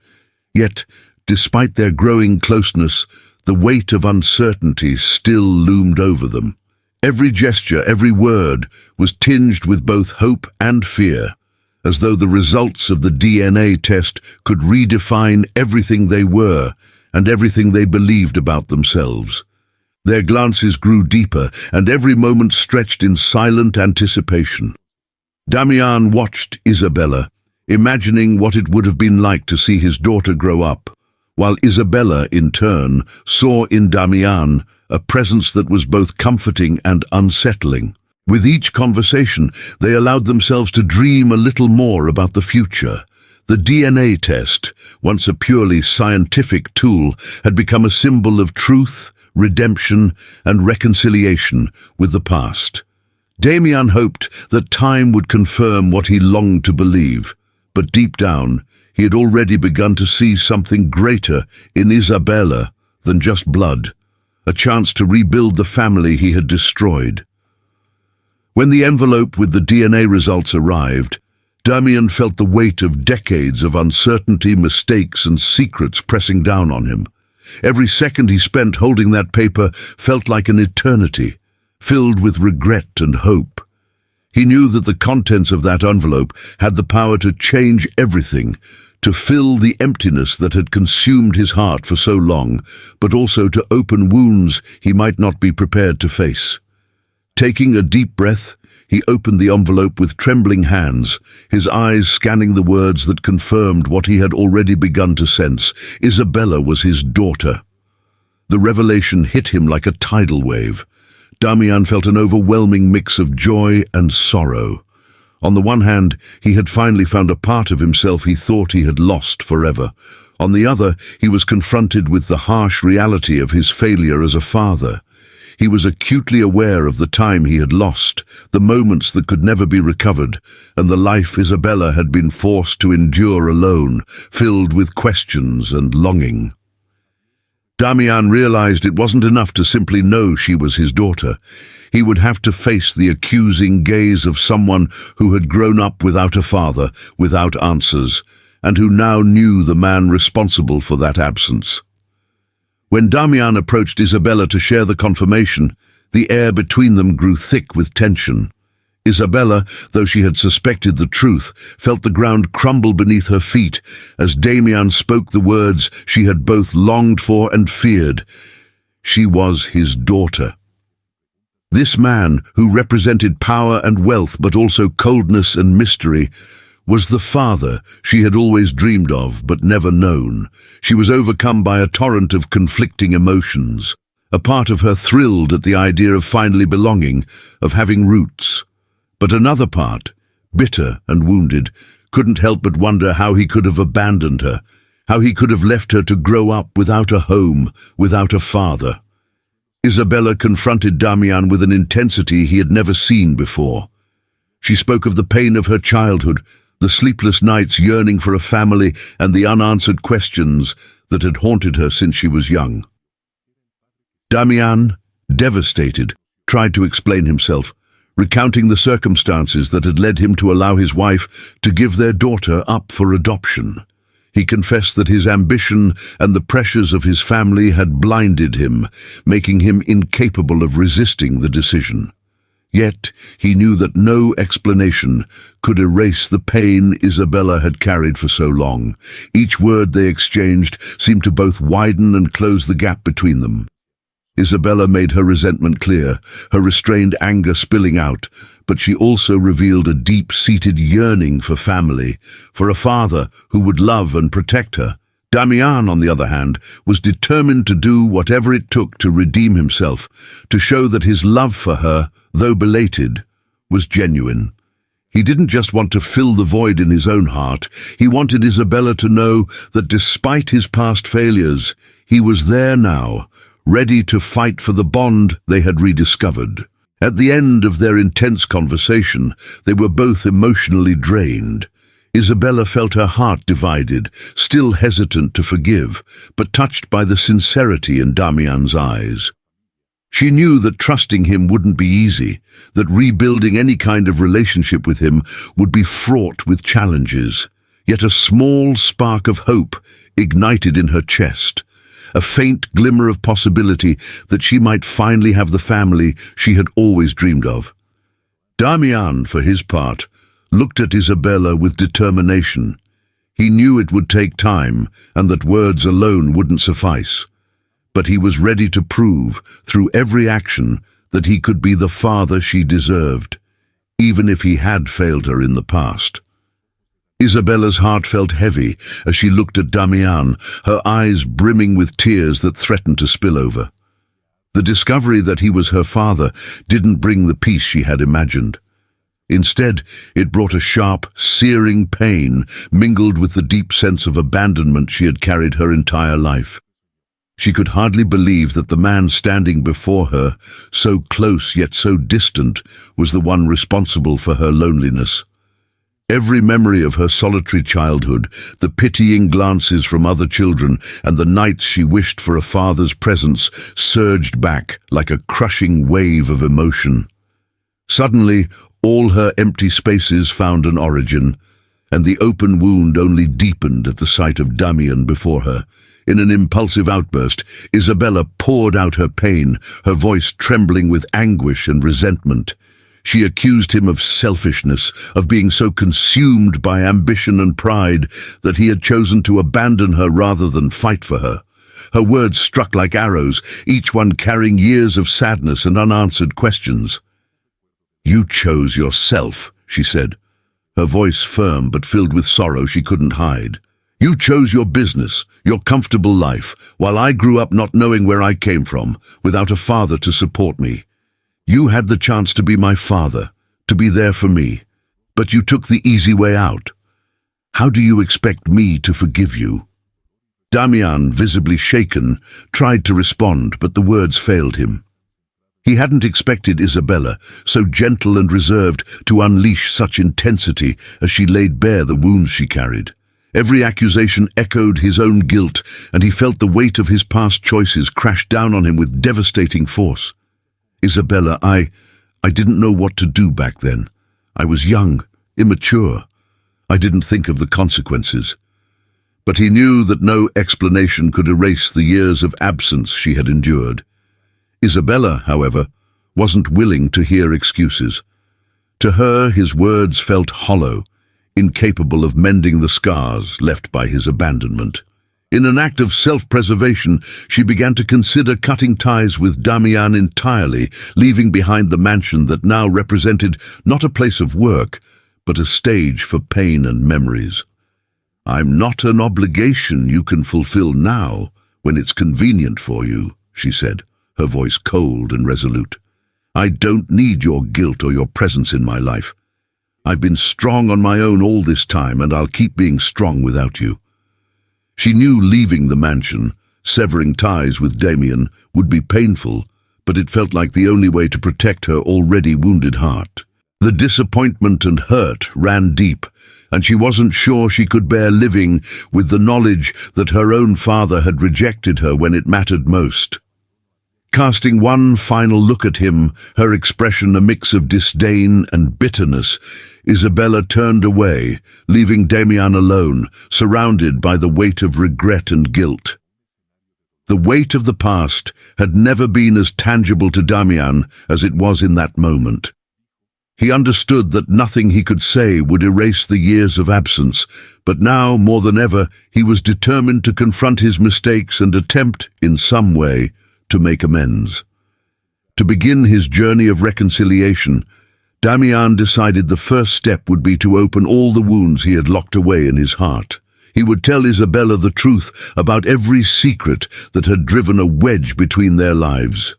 Yet, despite their growing closeness, the weight of uncertainty still loomed over them. Every gesture, every word, was tinged with both hope and fear, as though the results of the DNA test could redefine everything they were and everything they believed about themselves. Their glances grew deeper, and every moment stretched in silent anticipation. Damián watched Isabella, imagining what it would have been like to see his daughter grow up, while Isabella, in turn, saw in Damián a presence that was both comforting and unsettling. With each conversation, they allowed themselves to dream a little more about the future. The DNA test, once a purely scientific tool, had become a symbol of truth, redemption, and reconciliation with the past. Damián hoped that time would confirm what he longed to believe, but deep down, he had already begun to see something greater in Isabella than just blood, a chance to rebuild the family he had destroyed. When the envelope with the DNA results arrived, Damián felt the weight of decades of uncertainty, mistakes, and secrets pressing down on him. Every second he spent holding that paper felt like an eternity, filled with regret and hope. He knew that the contents of that envelope had the power to change everything, to fill the emptiness that had consumed his heart for so long, but also to open wounds he might not be prepared to face. Taking a deep breath, he opened the envelope with trembling hands, his eyes scanning the words that confirmed what he had already begun to sense. Isabella was his daughter. The revelation hit him like a tidal wave. Damián felt an overwhelming mix of joy and sorrow. On the one hand, he had finally found a part of himself he thought he had lost forever. On the other, he was confronted with the harsh reality of his failure as a father. He was acutely aware of the time he had lost, the moments that could never be recovered, and the life Isabella had been forced to endure alone, filled with questions and longing. Damián realized it wasn't enough to simply know she was his daughter. He would have to face the accusing gaze of someone who had grown up without a father, without answers, and who now knew the man responsible for that absence. When Damián approached Isabella to share the confirmation, The air between them grew thick with tension. Isabella, though she had suspected the truth, felt the ground crumble beneath her feet as Damián spoke the words she had both longed for and feared. She was his daughter. This man, who represented power and wealth but also coldness and mystery, was the father she had always dreamed of but never known. She was overcome by a torrent of conflicting emotions. A part of her thrilled at the idea of finally belonging, of having roots. But another part, bitter and wounded, couldn't help but wonder how he could have abandoned her, how he could have left her to grow up without a home, without a father. Isabella confronted Damián with an intensity he had never seen before. She spoke of the pain of her childhood, the sleepless nights yearning for a family, and the unanswered questions that had haunted her since she was young. Damián, devastated, tried to explain himself, recounting the circumstances that had led him to allow his wife to give their daughter up for adoption. He confessed that his ambition and the pressures of his family had blinded him, making him incapable of resisting the decision. Yet he knew that no explanation could erase the pain Isabella had carried for so long. Each word they exchanged seemed to both widen and close the gap between them. Isabella made her resentment clear, her restrained anger spilling out, but she also revealed a deep-seated yearning for family, for a father who would love and protect her. Damián, on the other hand, was determined to do whatever it took to redeem himself, to show that his love for her, though belated, was genuine. He didn't just want to fill the void in his own heart, he wanted Isabella to know that despite his past failures, he was there now, ready to fight for the bond they had rediscovered. At the end of their intense conversation, they were both emotionally drained. Isabella felt her heart divided, still hesitant to forgive, but touched by the sincerity in Damián's eyes. She knew that trusting him wouldn't be easy, that rebuilding any kind of relationship with him would be fraught with challenges. Yet a small spark of hope ignited in her chest, a faint glimmer of possibility that she might finally have the family she had always dreamed of. Damián, for his part, looked at Isabella with determination. He knew it would take time and that words alone wouldn't suffice. But he was ready to prove, through every action, that he could be the father she deserved, even if he had failed her in the past. Isabella's heart felt heavy as she looked at Damián, her eyes brimming with tears that threatened to spill over. The discovery that he was her father didn't bring the peace she had imagined. Instead, it brought a sharp, searing pain mingled with the deep sense of abandonment she had carried her entire life. She could hardly believe that the man standing before her, so close yet so distant, was the one responsible for her loneliness. Every memory of her solitary childhood, the pitying glances from other children, and the nights she wished for a father's presence surged back like a crushing wave of emotion. Suddenly, all her empty spaces found an origin, and the open wound only deepened at the sight of Damián before her. In an impulsive outburst, Isabella poured out her pain, her voice trembling with anguish and resentment. She accused him of selfishness, of being so consumed by ambition and pride that he had chosen to abandon her rather than fight for her. Her words struck like arrows, each one carrying years of sadness and unanswered questions. "You chose yourself," she said, her voice firm but filled with sorrow she couldn't hide. "You chose your business, your comfortable life, while I grew up not knowing where I came from, without a father to support me. You had the chance to be my father, to be there for me, but you took the easy way out. How do you expect me to forgive you?" Damián, visibly shaken, tried to respond, but the words failed him. He hadn't expected Isabella, so gentle and reserved, to unleash such intensity as she laid bare the wounds she carried. Every accusation echoed his own guilt, and he felt the weight of his past choices crash down on him with devastating force. "Isabella, I didn't know what to do back then. I was young, immature. I didn't think of the consequences." But he knew that no explanation could erase the years of absence she had endured. Isabella, however, wasn't willing to hear excuses. To her, his words felt hollow, incapable of mending the scars left by his abandonment. In an act of self-preservation, she began to consider cutting ties with Damián entirely, leaving behind the mansion that now represented not a place of work, but a stage for pain and memories. "I'm not an obligation you can fulfill now, when it's convenient for you," she said, her voice cold and resolute. "I don't need your guilt or your presence in my life. I've been strong on my own all this time, and I'll keep being strong without you." She knew leaving the mansion, severing ties with Damián, would be painful, but it felt like the only way to protect her already wounded heart. The disappointment and hurt ran deep, and she wasn't sure she could bear living with the knowledge that her own father had rejected her when it mattered most. Casting one final look at him, her expression a mix of disdain and bitterness, Isabella turned away, leaving Damián alone, surrounded by the weight of regret and guilt. The weight of the past had never been as tangible to Damián as it was in that moment. He understood that nothing he could say would erase the years of absence, but now, more than ever, he was determined to confront his mistakes and attempt, in some way, to make amends. To begin his journey of reconciliation, Damián decided the first step would be to open all the wounds he had locked away in his heart. He would tell Isabella the truth about every secret that had driven a wedge between their lives.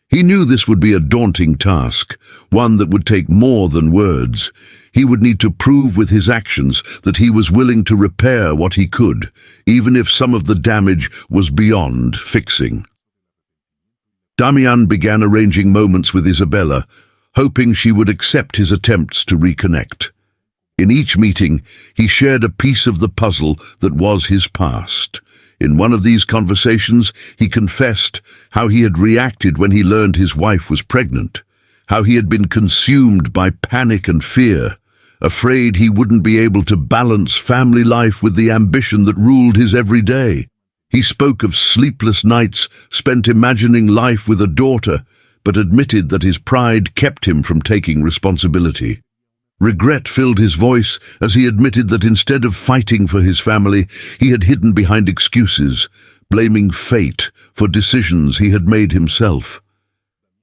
He knew this would be a daunting task, one that would take more than words. He would need to prove with his actions that he was willing to repair what he could, even if some of the damage was beyond fixing. Damián began arranging moments with Isabella, hoping she would accept his attempts to reconnect. In each meeting, he shared a piece of the puzzle that was his past. In one of these conversations, he confessed how he had reacted when he learned his wife was pregnant, how he had been consumed by panic and fear, afraid he wouldn't be able to balance family life with the ambition that ruled his every day. He spoke of sleepless nights spent imagining life with a daughter, but admitted that his pride kept him from taking responsibility. Regret filled his voice as he admitted that instead of fighting for his family, he had hidden behind excuses, blaming fate for decisions he had made himself.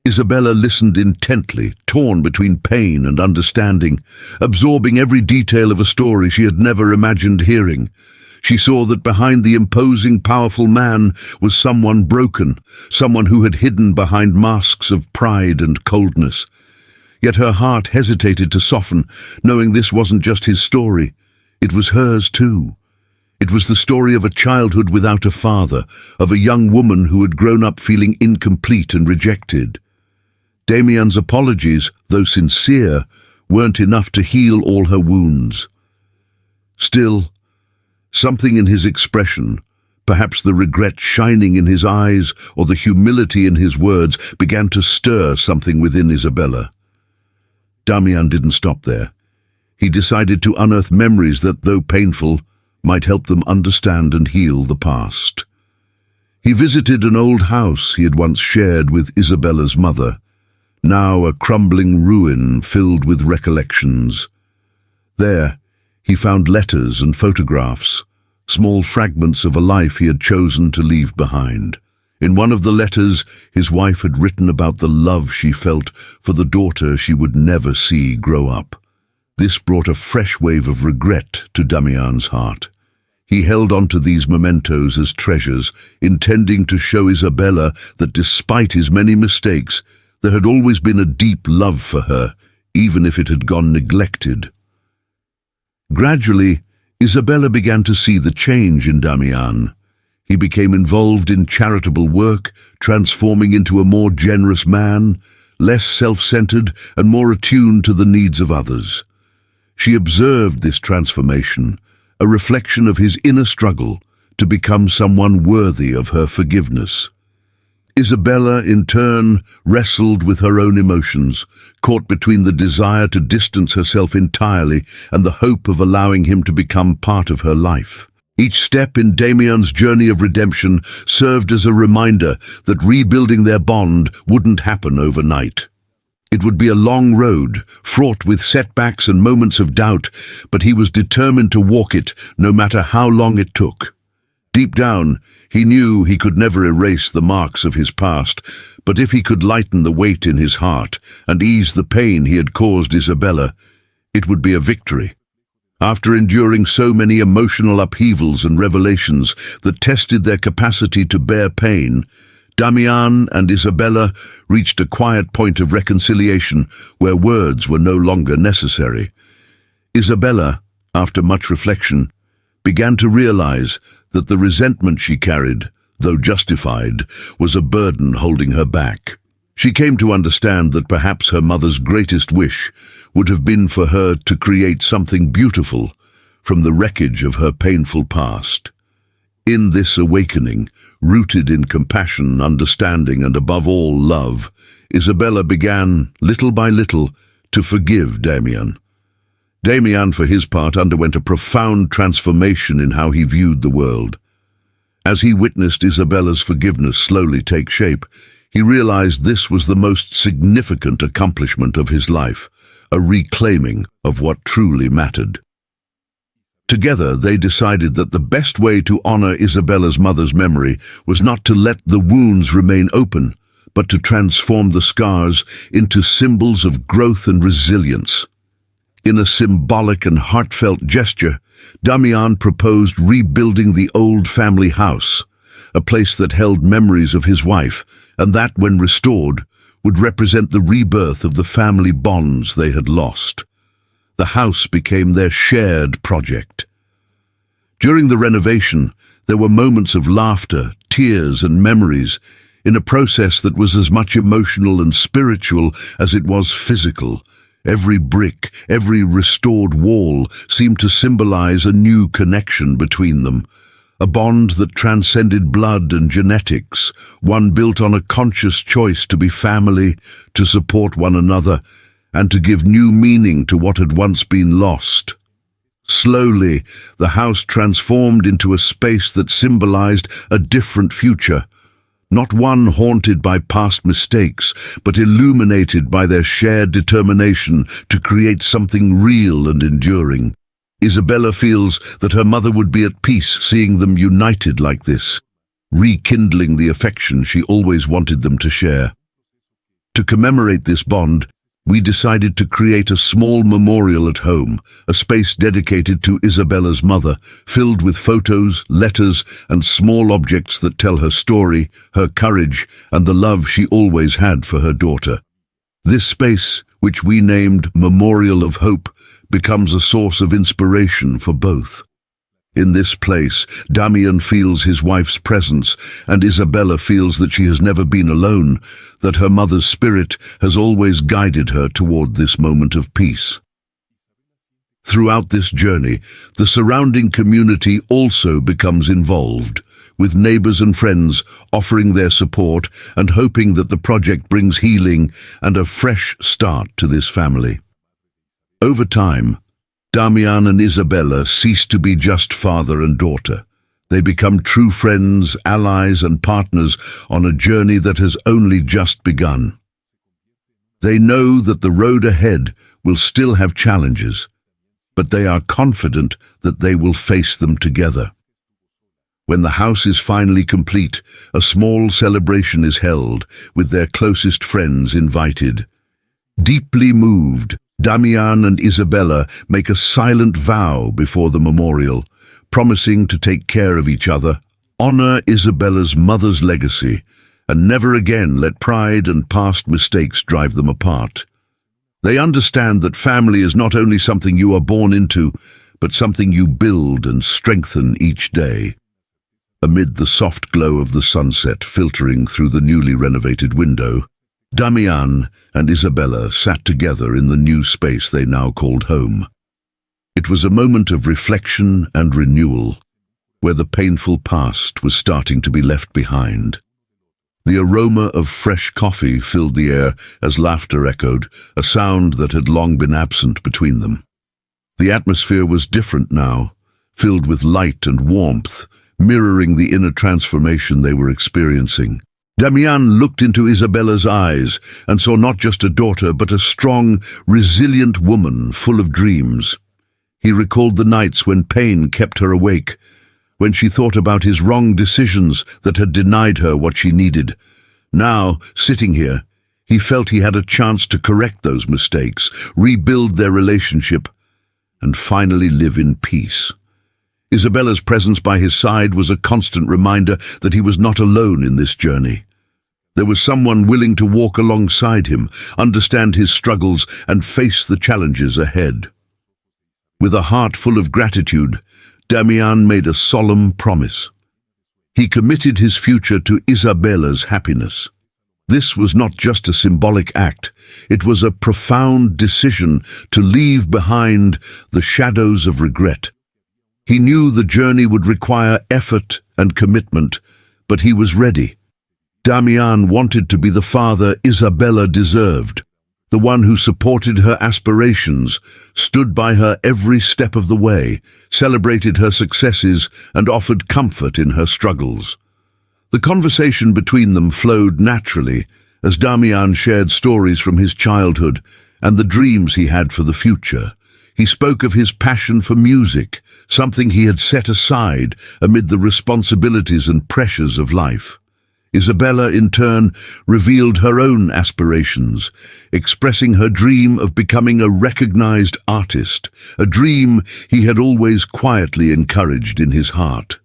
Isabella listened intently, torn between pain and understanding, absorbing every detail of a story she had never imagined hearing. She saw that behind the imposing, powerful man was someone broken, someone who had hidden behind masks of pride and coldness. Yet her heart hesitated to soften, knowing this wasn't just his story. It was hers too. It was the story of a childhood without a father, of a young woman who had grown up feeling incomplete and rejected. Damián's apologies, though sincere, weren't enough to heal all her wounds. Still, something in his expression, perhaps the regret shining in his eyes or the humility in his words, began to stir something within Isabella. Damián didn't stop there. He decided to unearth memories that, though painful, might help them understand and heal the past. He visited an old house he had once shared with Isabella's mother, now a crumbling ruin filled with recollections. There, he found letters and photographs, small fragments of a life he had chosen to leave behind. In one of the letters, his wife had written about the love she felt for the daughter she would never see grow up. This brought a fresh wave of regret to Damián's heart. He held on to these mementos as treasures, intending to show Isabella that despite his many mistakes, there had always been a deep love for her, even if it had gone neglected. Gradually, Isabella began to see the change in Damián. He became involved in charitable work, transforming into a more generous man, less self-centered and more attuned to the needs of others. She observed this transformation, a reflection of his inner struggle to become someone worthy of her forgiveness. Isabella, in turn, wrestled with her own emotions, caught between the desire to distance herself entirely and the hope of allowing him to become part of her life. Each step in Damián's journey of redemption served as a reminder that rebuilding their bond wouldn't happen overnight. It would be a long road, fraught with setbacks and moments of doubt, but he was determined to walk it, no matter how long it took. Deep down, he knew he could never erase the marks of his past, but if he could lighten the weight in his heart and ease the pain he had caused Isabella, it would be a victory. After enduring so many emotional upheavals and revelations that tested their capacity to bear pain, Damián and Isabella reached a quiet point of reconciliation where words were no longer necessary. Isabella, after much reflection, began to realize that the resentment she carried, though justified, was a burden holding her back. She came to understand that perhaps her mother's greatest wish would have been for her to create something beautiful from the wreckage of her painful past. In this awakening, rooted in compassion, understanding, and above all love, Isabella began, little by little, to forgive Damián. Damián, for his part, underwent a profound transformation in how he viewed the world. As he witnessed Isabella's forgiveness slowly take shape, he realized this was the most significant accomplishment of his life, a reclaiming of what truly mattered. Together, they decided that the best way to honor Isabella's mother's memory was not to let the wounds remain open, but to transform the scars into symbols of growth and resilience. In a symbolic and heartfelt gesture, Damián proposed rebuilding the old family house, a place that held memories of his wife, and that, when restored, would represent the rebirth of the family bonds they had lost. The house became their shared project. During the renovation, there were moments of laughter, tears, and memories, in a process that was as much emotional and spiritual as it was physical. Every brick, every restored wall seemed to symbolize a new connection between them, a bond that transcended blood and genetics, one built on a conscious choice to be family, to support one another, and to give new meaning to what had once been lost. Slowly, the house transformed into a space that symbolized a different future, not one haunted by past mistakes, but illuminated by their shared determination to create something real and enduring. Isabella feels that her mother would be at peace seeing them united like this, rekindling the affection she always wanted them to share. To commemorate this bond, we decided to create a small memorial at home, a space dedicated to Isabella's mother, filled with photos, letters, and small objects that tell her story, her courage, and the love she always had for her daughter. This space, which we named Memorial of Hope, becomes a source of inspiration for both. In this place, Damián feels his wife's presence, and Isabella feels that she has never been alone, that her mother's spirit has always guided her toward this moment of peace. Throughout this journey, the surrounding community also becomes involved, with neighbors and friends offering their support and hoping that the project brings healing and a fresh start to this family. Over time, Damián and Isabella cease to be just father and daughter. They become true friends, allies, and partners on a journey that has only just begun. They know that the road ahead will still have challenges, but they are confident that they will face them together. When the house is finally complete, a small celebration is held, with their closest friends invited. Deeply moved, Damián and Isabella make a silent vow before the memorial, promising to take care of each other, honor Isabella's mother's legacy, and never again let pride and past mistakes drive them apart. They understand that family is not only something you are born into, but something you build and strengthen each day. Amid the soft glow of the sunset filtering through the newly renovated window, Damián and Isabella sat together in the new space they now called home. It was a moment of reflection and renewal, where the painful past was starting to be left behind. The aroma of fresh coffee filled the air as laughter echoed, a sound that had long been absent between them. The atmosphere was different now, filled with light and warmth, mirroring the inner transformation they were experiencing. Damián looked into Isabella's eyes and saw not just a daughter, but a strong, resilient woman full of dreams. He recalled the nights when pain kept her awake, when she thought about his wrong decisions that had denied her what she needed. Now, sitting here, he felt he had a chance to correct those mistakes, rebuild their relationship, and finally live in peace. Isabella's presence by his side was a constant reminder that he was not alone in this journey. There was someone willing to walk alongside him, understand his struggles, and face the challenges ahead. With a heart full of gratitude, Damián made a solemn promise. He committed his future to Isabella's happiness. This was not just a symbolic act, it was a profound decision to leave behind the shadows of regret. He knew the journey would require effort and commitment, but he was ready. Damián wanted to be the father Isabella deserved, the one who supported her aspirations, stood by her every step of the way, celebrated her successes, and offered comfort in her struggles. The conversation between them flowed naturally as Damián shared stories from his childhood and the dreams he had for the future. He spoke of his passion for music, something he had set aside amid the responsibilities and pressures of life. Isabella, in turn, revealed her own aspirations, expressing her dream of becoming a recognized artist, a dream he had always quietly encouraged in his heart.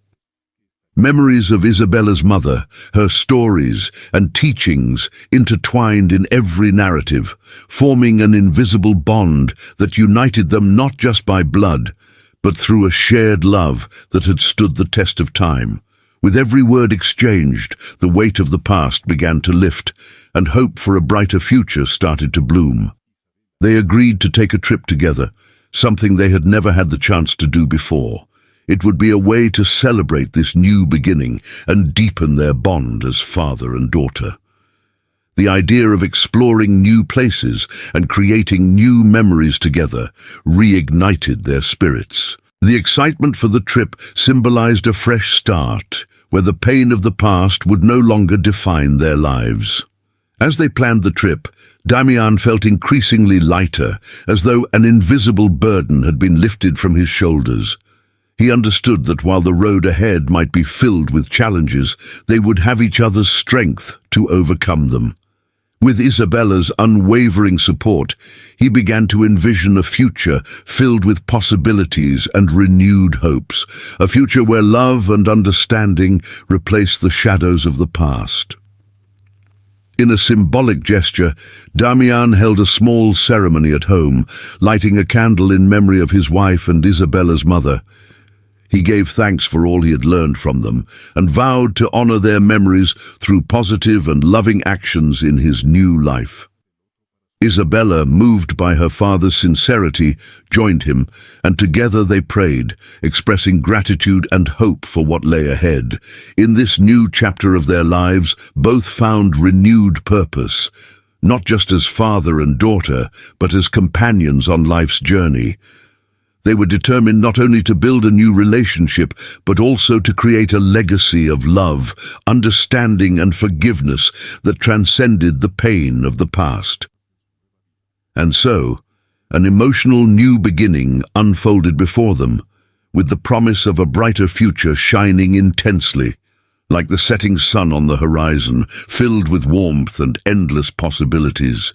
Memories of Isabella's mother, her stories and teachings intertwined in every narrative, forming an invisible bond that united them not just by blood, but through a shared love that had stood the test of time. With every word exchanged, the weight of the past began to lift, and hope for a brighter future started to bloom. They agreed to take a trip together, something they had never had the chance to do before. It would be a way to celebrate this new beginning and deepen their bond as father and daughter. The idea of exploring new places and creating new memories together reignited their spirits. The excitement for the trip symbolized a fresh start, where the pain of the past would no longer define their lives. As they planned the trip, Damián felt increasingly lighter, as though an invisible burden had been lifted from his shoulders. He understood that while the road ahead might be filled with challenges, they would have each other's strength to overcome them. With Isabella's unwavering support, he began to envision a future filled with possibilities and renewed hopes, a future where love and understanding replaced the shadows of the past. In a symbolic gesture, Damián held a small ceremony at home, lighting a candle in memory of his wife and Isabella's mother. He gave thanks for all he had learned from them and vowed to honor their memories through positive and loving actions in his new life. Isabella, moved by her father's sincerity, joined him, and together they prayed, expressing gratitude and hope for what lay ahead. In this new chapter of their lives, both found renewed purpose, not just as father and daughter, but as companions on life's journey. They were determined not only to build a new relationship, but also to create a legacy of love, understanding, and forgiveness that transcended the pain of the past. And so, an emotional new beginning unfolded before them, with the promise of a brighter future shining intensely, like the setting sun on the horizon, filled with warmth and endless possibilities.